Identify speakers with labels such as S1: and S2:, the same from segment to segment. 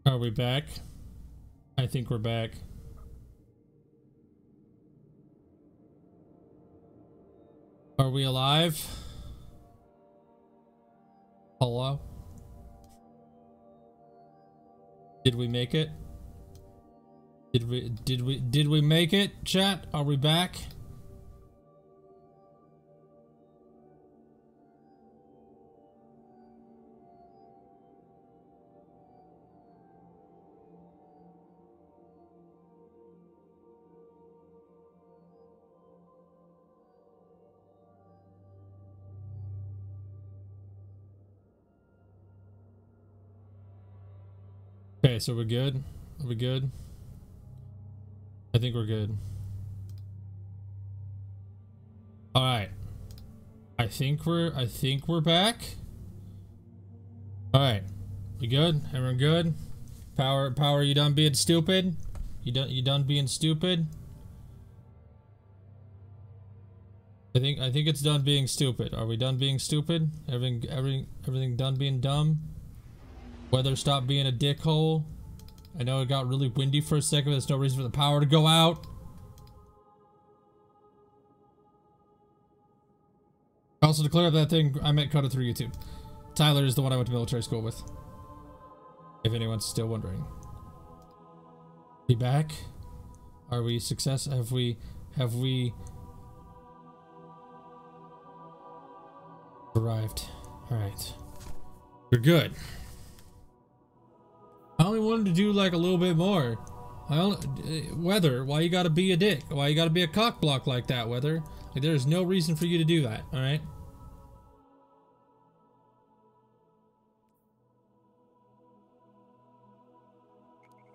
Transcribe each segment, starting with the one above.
S1: Are we back? I think we're back. Are we alive? Hello? Did we make it? Did we make it, chat? Are we back? Okay, so we're good. Are we good? I think we're good. All right. I think we're back. All right. We good? Everyone good? Power, you done being stupid? You done being stupid? I think it's done being stupid. Are we done being stupid? Everything done being dumb? Weather stopped being a dickhole. I know it got really windy for a second, but there's no reason for the power to go out. Also, to clear up that thing, I meant cut it through YouTube. Tyler is the one I went to military school with. If anyone's still wondering. Be back? Are we success? Have we arrived? Alright. We're good. I only wanted to do like a little bit more. Weather, why you gotta be a dick? Why you gotta be a cock block like that, Weather? Like, there's no reason for you to do that, alright?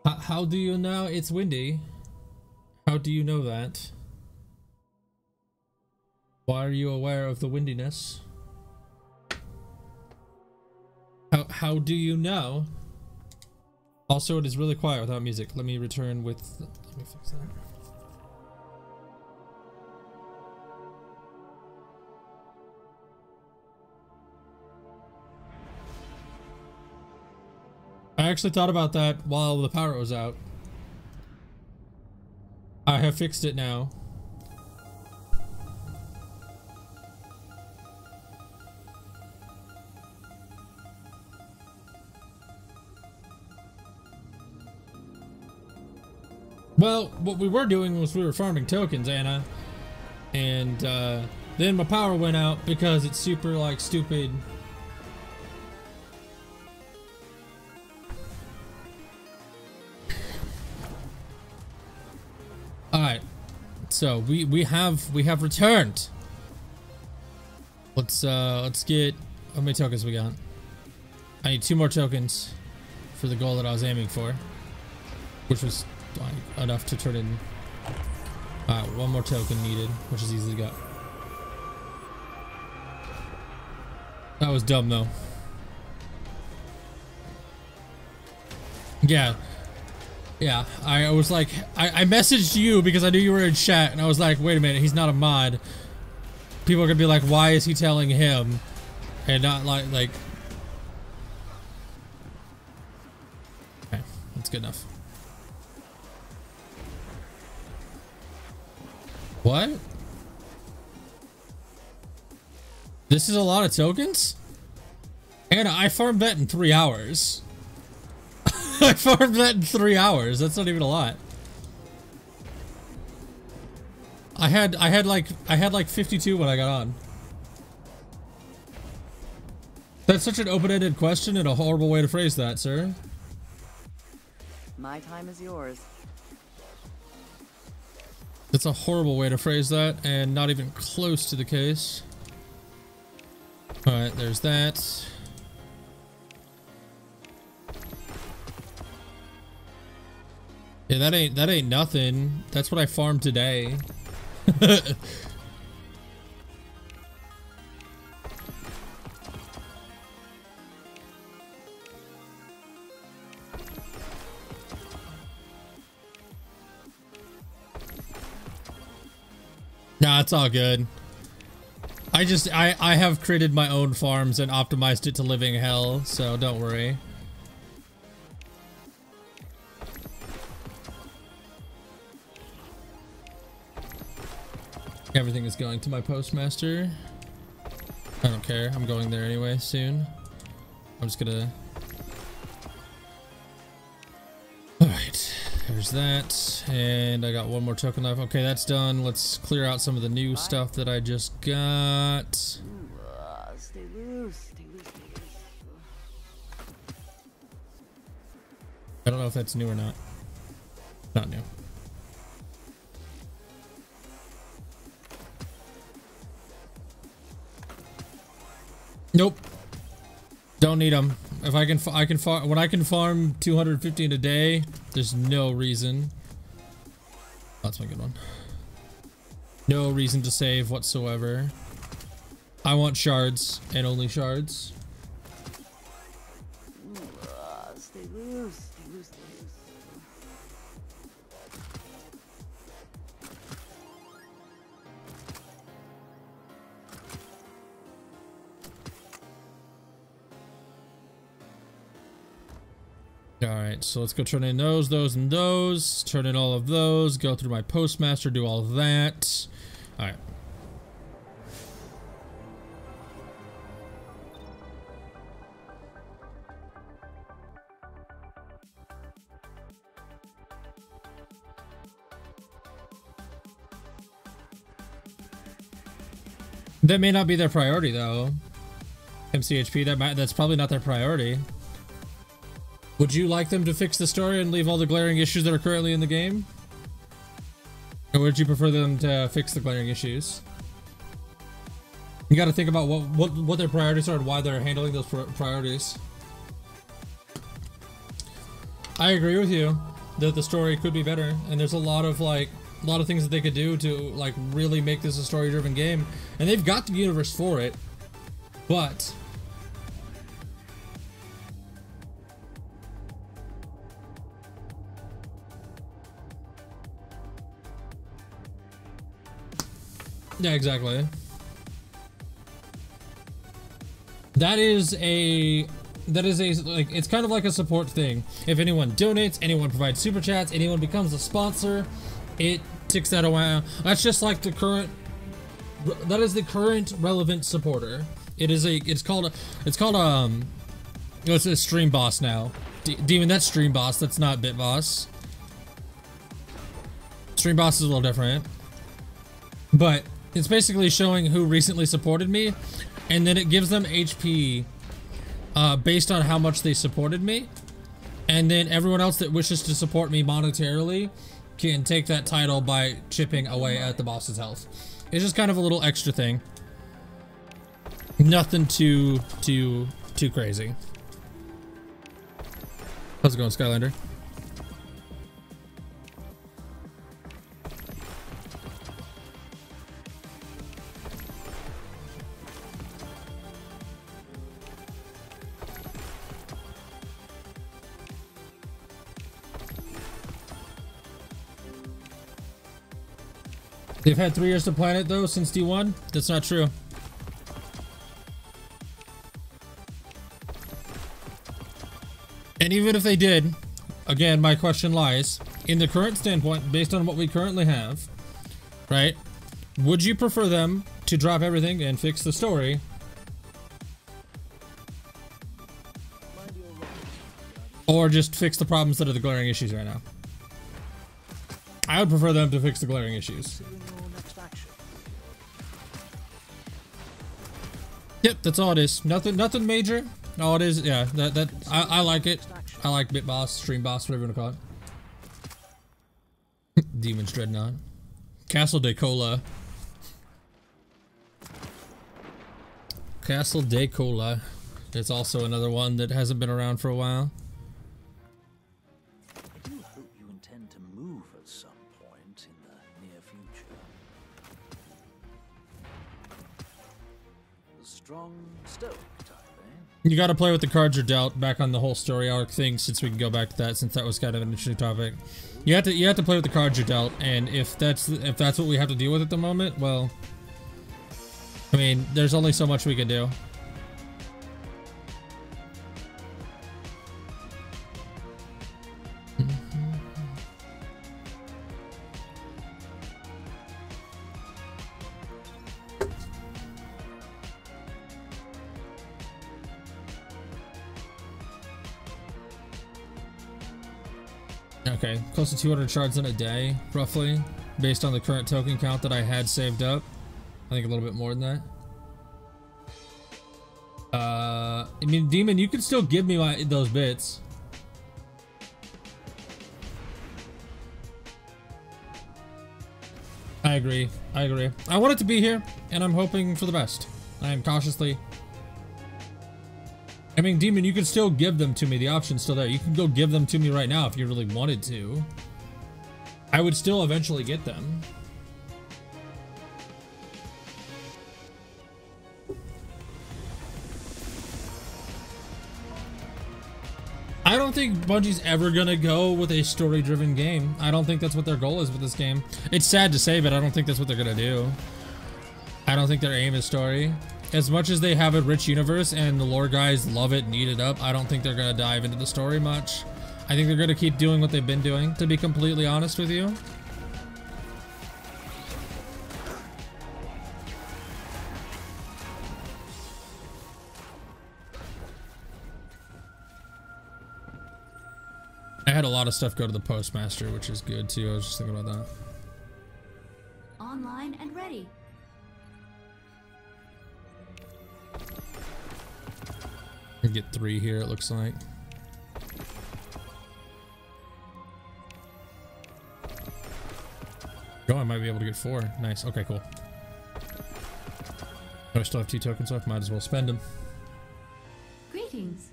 S1: How do you know it's windy? How do you know that? Why are you aware of the windiness? How do you know? Also, it is really quiet without music. Let me return with... Let me fix that. I actually thought about that while the power was out. I have fixed it now. Well, what we were doing was we were farming tokens, Anna. And then my power went out because it's super, like, stupid. Alright. So we have returned. Let's get, how many tokens we got? I need 2 more tokens for the goal that I was aiming for, which was like enough to turn in. Alright, 1 more token needed, which is easily got. That was dumb though. Yeah, I was like, I messaged you because I knew you were in chat, and I was like, wait a minute, he's not a mod. People are gonna be like, why is he telling him and not like okay, that's good enough. What? This is a lot of tokens? Anna, I farmed that in 3 hours. I farmed that in 3 hours. That's not even a lot. I had like 52 when I got on. That's such an open-ended question and a horrible way to phrase that, sir.
S2: My time is yours.
S1: That's a horrible way to phrase that, and not even close to the case. Alright, there's that. Yeah, that ain't nothing. That's what I farmed today. Nah, it's all good. I have created my own farms and optimized it to living hell, so don't worry. Everything is going to my postmaster. I don't care. I'm going there anyway soon. I'm just gonna... Alright. There's that. And I got one more token left. Okay, that's done. Let's clear out some of the new stuff that I just got.
S2: Stay loose, stay loose, stay loose.
S1: I don't know if that's new or not. Not new. Nope. Don't need them. If I can farm when I can farm 250 in a day, there's no reason. That's my good one. No reason to save whatsoever. I want shards and only shards.
S2: Stay loose, stay loose, stay loose.
S1: Alright, so let's go turn in those, and those. Turn in all of those. Go through my postmaster, do all of that. Alright. That may not be their priority though. MCHP, that's probably not their priority. Would you like them to fix the story and leave all the glaring issues that are currently in the game? Or would you prefer them to fix the glaring issues? You got to think about what their priorities are and why they're handling those priorities. I agree with you that the story could be better, and there's a lot of things that they could do to like really make this a story-driven game, and they've got the universe for it, but yeah, exactly. That is a like, it's kind of like a support thing. If anyone donates, anyone provides super chats, anyone becomes a sponsor, it ticks that away. That's just like the current, that is the current relevant supporter. It's called it's a stream boss now. Demon, that's stream boss, that's not bit boss. Stream boss is a little different, but it's basically showing who recently supported me, and then it gives them HP based on how much they supported me, and then everyone else that wishes to support me monetarily can take that title by chipping away at the boss's health. It's just kind of a little extra thing. Nothing too crazy. How's it going, Skylander? They've had 3 years to plan it though since D1? That's not true. And even if they did, again, my question lies, in the current standpoint, based on what we currently have, right? Would you prefer them to drop everything and fix the story? Or just fix the problems that are the glaring issues right now? I would prefer them to fix the glaring issues. Yep, that's all it is. Nothing major. All it is, yeah. I like it. I like Bit Boss, Stream Boss, whatever you want to call it. Demon's Dreadnought, Castle de Cola. Castle de Cola. It's also another one that hasn't been around for a while.
S3: I do hope you intend to move at some point in the near future. The strong stoic type, eh?
S1: You gotta play with the cards you're dealt back on the whole story arc thing, since we can go back to that, since that was kind of an interesting topic. You have to play with the cards you're dealt, and if that's what we have to deal with at the moment, well, I mean, there's only so much we can do. Okay, close to 200 shards in a day, roughly, based on the current token count that I had saved up. I think a little bit more than that. I mean, Demon, you can still give me those bits. I agree. I agree. I want it to be here, and I'm hoping for the best. I am cautiously. I mean, Demon, you can still give them to me. The option's still there. You can go give them to me right now if you really wanted to. I would still eventually get them. I don't think Bungie's ever gonna go with a story-driven game. I don't think that's what their goal is with this game. It's sad to say, but I don't think that's what they're gonna do. I don't think their aim is story. As much as they have a rich universe and the lore guys love it and eat it up, I don't think they're gonna dive into the story much. I think they're gonna keep doing what they've been doing, to be completely honest with you. I had a lot of stuff go to the postmaster, which is good too. I was just thinking about that.
S4: Online and ready.
S1: I get 3 here, it looks like. Oh, I might be able to get 4. Nice. Okay, cool. Oh, I still have 2 tokens left. Might as well spend them.
S4: Greetings.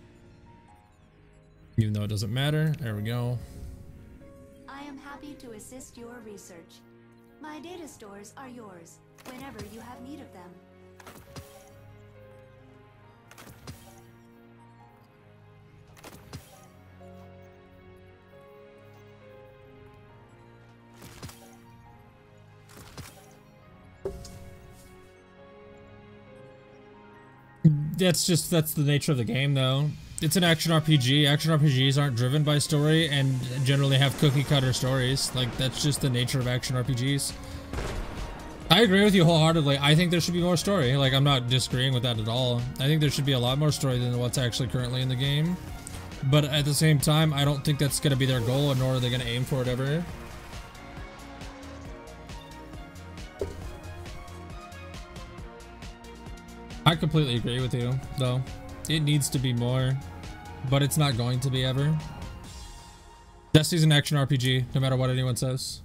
S1: Even though it doesn't matter. There we go.
S4: I am happy to assist your research. My data stores are yours whenever you have need of them.
S1: That's the nature of the game, though. It's an action RPG. Action RPGs aren't driven by story and generally have cookie cutter stories. Like, that's just the nature of action RPGs. I agree with you wholeheartedly. I think there should be more story. Like, I'm not disagreeing with that at all. I think there should be a lot more story than what's actually currently in the game. But at the same time, I don't think that's going to be their goal, nor are they going to aim for it ever. I completely agree with you, though. It needs to be more, but it's not going to be ever. Destiny's an action RPG, no matter what anyone says.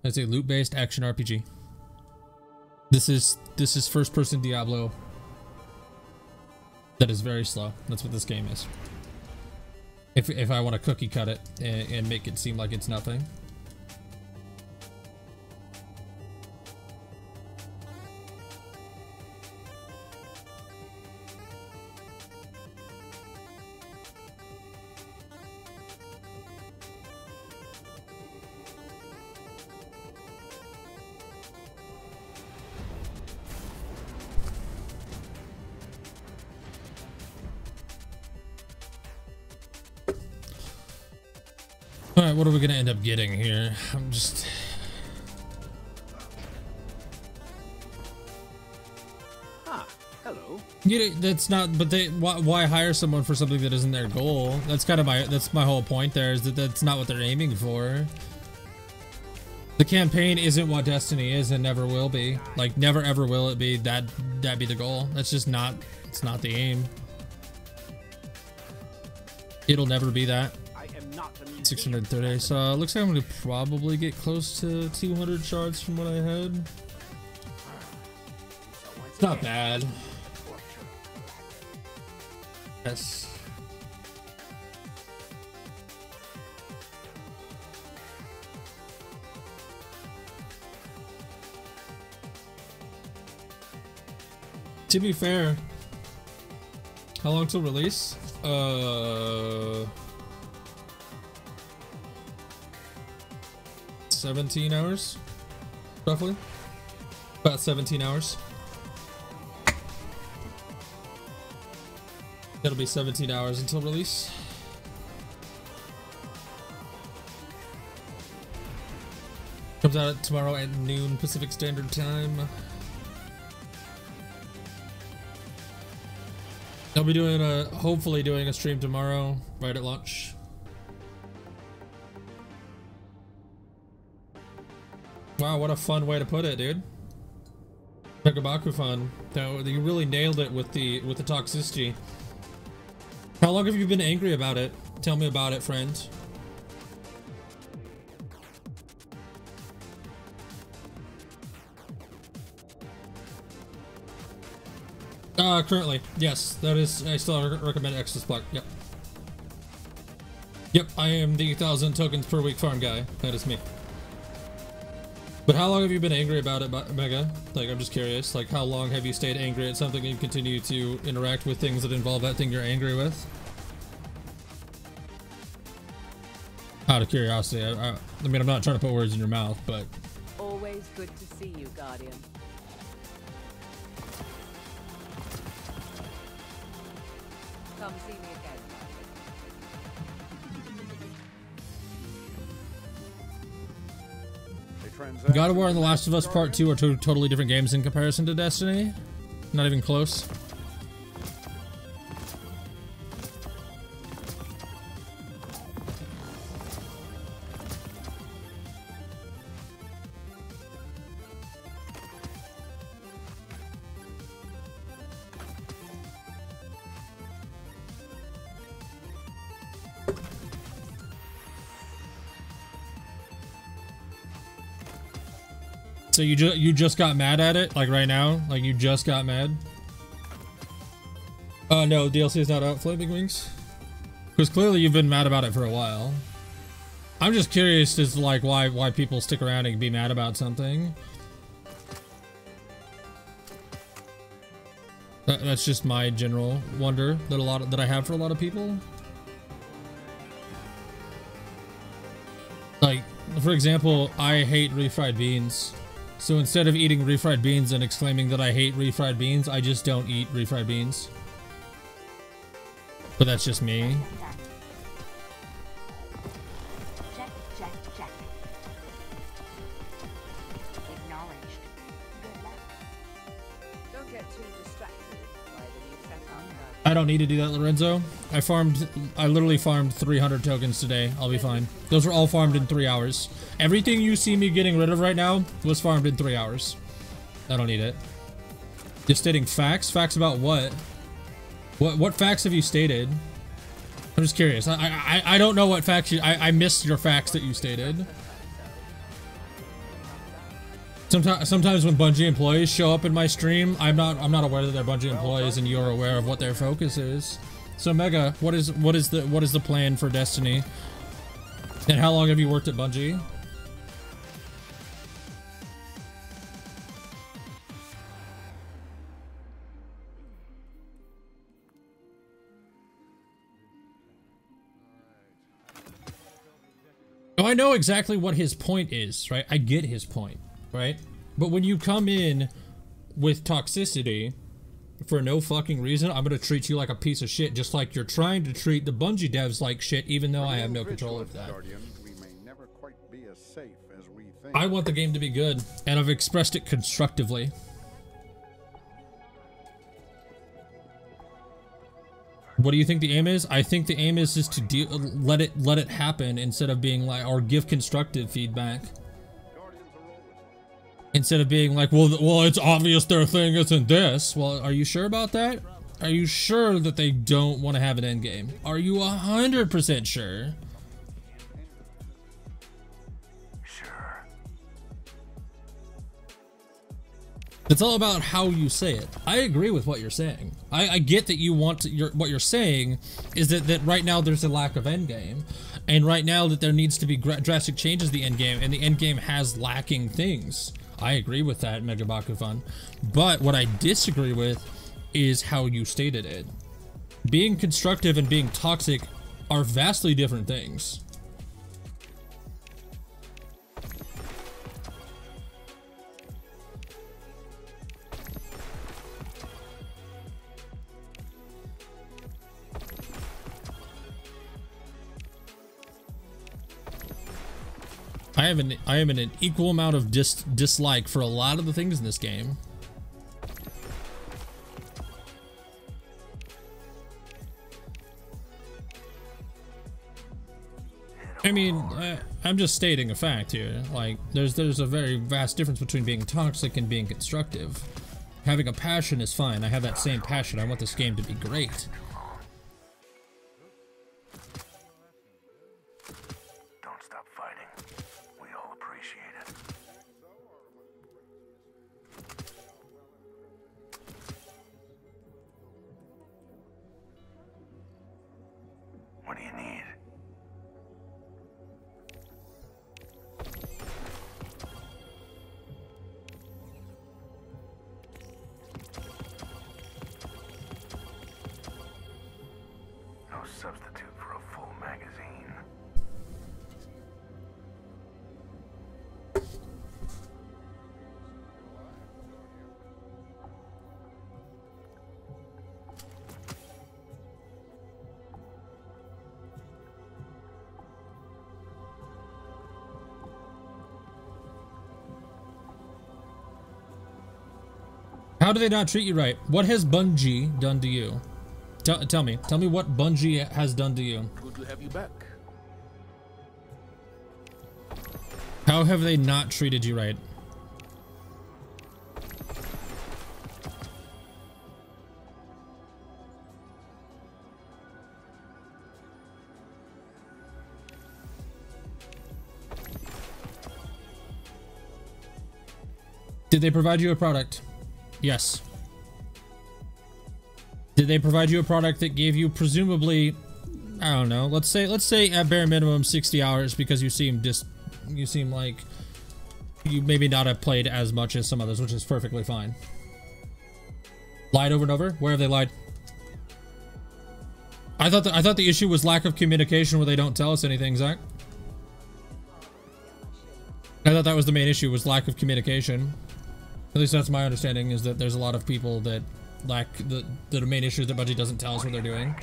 S1: It's a loot-based action RPG. This is first-person Diablo. That is very slow. That's what this game is. If I want to cookie cut it and make it seem like it's nothing. Alright, what are we gonna end up getting here? I'm just...
S3: Ah, hello.
S1: That's not, but why hire someone for something that isn't their goal? That's kind of that's my whole point there, is that that's not what they're aiming for. The campaign isn't what Destiny is and never will be. Like, never ever will it be. That be the goal. That's just not, it's not the aim. It'll never be that. 630, so looks like I'm gonna probably get close to 200 shards from what I had. It's not bad. Yes. To be fair, how long till release? 17 hours, roughly. About 17 hours. It'll be 17 hours until release. Comes out tomorrow at noon Pacific Standard Time. I'll be doing hopefully doing a stream tomorrow, right at lunch. Wow, what a fun way to put it, dude. Megabaku fun. You really nailed it with the toxicity. How long have you been angry about it? Tell me about it, friend. Currently, yes, that is. I still recommend Exodus Black. Yep. Yep, I am the 1,000 tokens per week farm guy. That is me. But how long have you been angry about it, Mega? Like, I'm just curious. Like, how long have you stayed angry at something and continue to interact with things that involve that thing you're angry with? Out of curiosity, I mean, I'm not trying to put words in your mouth, but...
S2: Always good to see you, Guardian. Come see me again.
S1: God of War and The Last of Us Part 2 are two totally different games in comparison to Destiny. Not even close. So you just got mad at it, like right now? Like you just got mad? No, DLC is not out, Flaming Wings. Because clearly you've been mad about it for a while. I'm just curious as to like why people stick around and be mad about something. That's just my general wonder that I have for a lot of people. Like, for example, I hate refried beans. So instead of eating refried beans and exclaiming that I hate refried beans, I just don't eat refried beans. But that's just me.
S4: Check, check, check. Acknowledged. Good luck.
S2: Don't get too distracted by the new setup.
S1: I don't need to do that, Lorenzo. I literally farmed 300 tokens today. I'll be fine. Those were all farmed in 3 hours. Everything you see me getting rid of right now was farmed in 3 hours. I don't need it. Just stating facts? Facts about what? What facts have you stated? I'm just curious. I don't know what facts you... I missed your facts that you stated. Sometimes when Bungie employees show up in my stream, I'm not aware that they're Bungie employees, and you're aware of what their focus is. So Mega, what is the plan for Destiny? And how long have you worked at Bungie? Oh, I know exactly what his point is, right? I get his point, right? But when you come in with toxicity for no fucking reason, I'm gonna treat you like a piece of shit, just like you're trying to treat the Bungie devs like shit, even though I have no control over that. I want the game to be good, and I've expressed it constructively. What do you think the aim is? I think the aim is just to let it happen instead of being like, or give constructive feedback. Instead of being like, well, it's obvious their thing isn't this. Well, are you sure about that? Are you sure that they don't want to have an end game? Are you 100% sure?
S3: Sure.
S1: It's all about how you say it. I agree with what you're saying. I get that you want to, what you're saying is that right now there's a lack of end game, and right now that there needs to be drastic changes to the end game, and the end game has lacking things. I agree with that, Mega Bakufan. But what I disagree with is how you stated it. Being constructive and being toxic are vastly different things. I am in an equal amount of dislike for a lot of the things in this game. I mean, I'm just stating a fact here. Like, there's a very vast difference between being toxic and being constructive. Having a passion is fine. I have that same passion. I want this game to be great.
S3: Don't stop fighting. We all appreciate it. What do you need? No substitute for a full magazine.
S1: How do they not treat you right? What has Bungie done to you? Tell me what Bungie has done to you.
S5: Good to have you back.
S1: How have they not treated you right? Did they provide you a product? Yes. Did they provide you a product that gave you presumably, I don't know, let's say at bare minimum 60 hours, because you seem like you maybe not have played as much as some others, which is perfectly fine. Lied over and over? Where have they lied? I thought the issue was lack of communication, where they don't tell us anything, Zach. I thought that was the main issue, was lack of communication. At least that's my understanding, is that there's a lot of people that lack the main issue is that Bungie doesn't tell us what they're doing.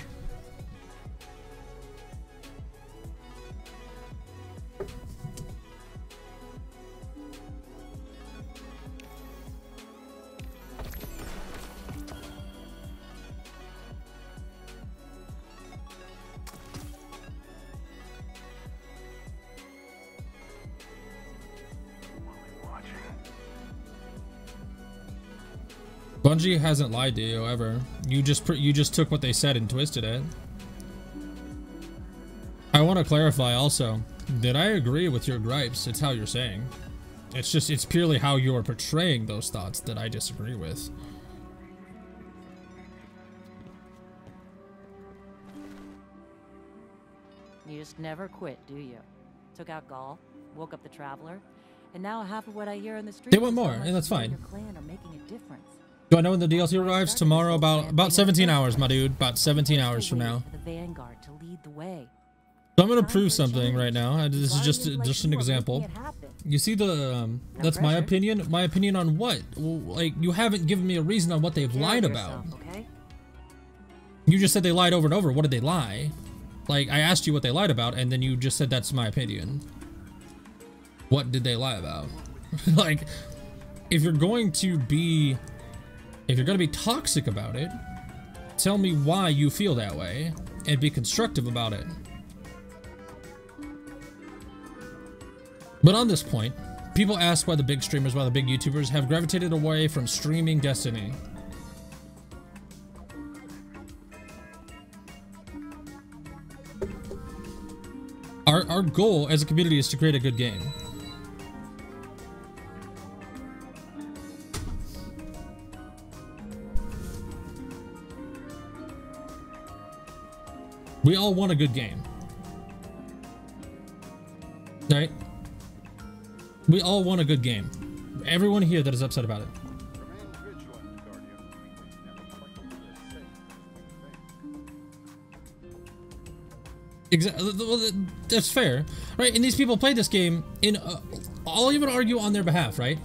S1: Bungie hasn't lied to you ever. You just took what they said and twisted it. I want to clarify also that I agree with your gripes. It's how you're saying. It's purely how you're portraying those thoughts that I disagree with.
S6: You just never quit, do you? Took out Gaul, woke up the Traveler, and now half of what I hear in the streets.
S1: They want more, and that's fine.
S6: Your clan are making a difference.
S1: Do I know when the DLC arrives? Tomorrow, about 17 hours, my dude. About 17 hours from now.
S6: The Vanguard to lead the way.
S1: So I'm gonna prove something right now. This is just an example. You see that's my opinion. My opinion on what? Like, you haven't given me a reason on what they've lied about. You just said they lied over and over. What did they lie? Like, I asked you what they lied about, and then you just said that's my opinion. What did they lie about? Like, if you're going to be toxic about it, tell me why you feel that way, and be constructive about it. But on this point, people ask why the big streamers, why the big YouTubers have gravitated away from streaming Destiny. Our goal as a community is to create a good game. We all want a good game. Right? We all want a good game. Everyone here that is upset about it. Exactly. Well, that's fair, right? And these people play this game in. I'll even argue on their behalf, right?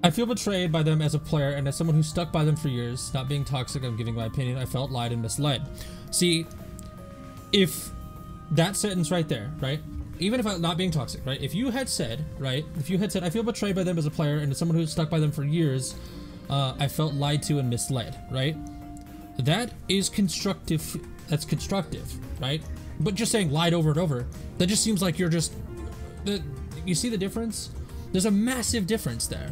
S1: I feel betrayed by them as a player and as someone who stuck by them for years. Not being toxic, I'm giving my opinion. I felt lied and misled. See, if that sentence right there, right? Even if I'm not being toxic, right? If you had said, right? If you had said, I feel betrayed by them as a player and as someone who stuck by them for years, I felt lied to and misled, right? That is constructive. That's constructive, right? but just saying lied over and over, that just seems like you're just, you see the difference? There's a massive difference there.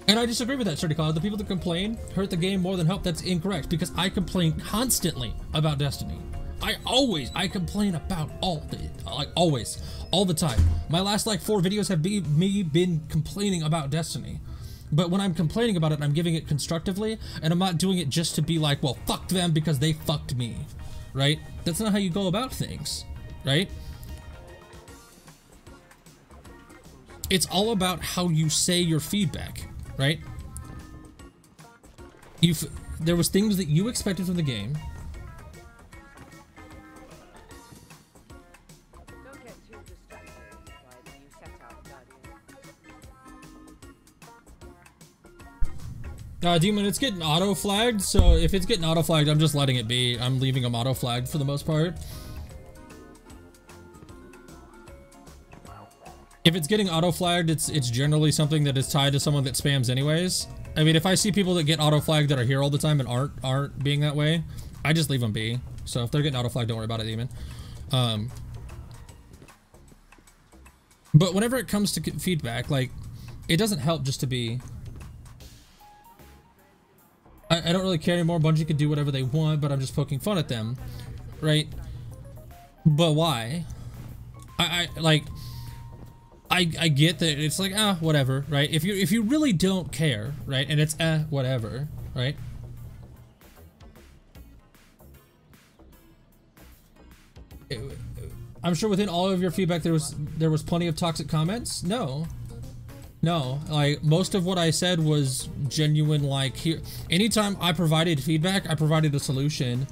S1: And I disagree with that, Sturdy Cloud. The people that complain hurt the game more than help. That's incorrect, because I complain constantly about Destiny. I complain about all the time. My last like 4 videos have been complaining about Destiny. But when I'm complaining about it, I'm giving it constructively, and I'm not doing it just to be like, well, fuck them because they fucked me, right? That's not how you go about things, right? It's all about how you say your feedback, right? There was things that you expected from the game.
S2: Don't get too distracted by the new setup, Guardian.
S1: Demon, it's getting auto-flagged, so if it's getting auto-flagged, I'm just letting it be. I'm leaving them auto-flagged for the most part. If it's getting auto-flagged, it's generally something that is tied to someone that spams anyways. I mean, if I see people that get auto-flagged that are here all the time and aren't being that way, I just leave them be. So if they're getting auto-flagged, don't worry about it, Demon. But whenever it comes to feedback, like, it doesn't help just to be... I don't really care anymore. Bungie can do whatever they want, but I'm just poking fun at them, right? But why? I get that it's like, whatever, right? If you really don't care, right, and it's whatever, right? I'm sure within all of your feedback there was plenty of toxic comments. No, like most of what I said was genuine. Like, here, anytime I provided feedback, I provided a solution.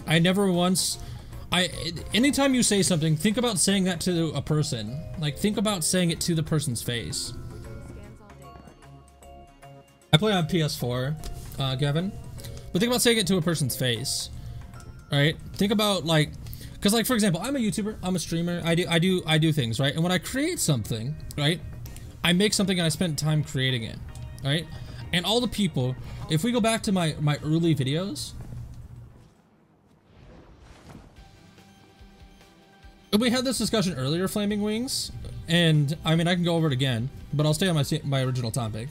S1: I never once. Anytime you say something, think about saying that to a person. Like, think about saying it to the person's face. I play on PS4, Gavin, but think about saying it to a person's face, right? Think about, like, because, like, for example, I'm a YouTuber, I'm a streamer, I do things, right? And when I create something, right, I make something and I spend time creating it, right? And all the people, if we go back to my early videos. We had this discussion earlier, Flaming Wings, and I mean, I can go over it again, but I'll stay on my original topic.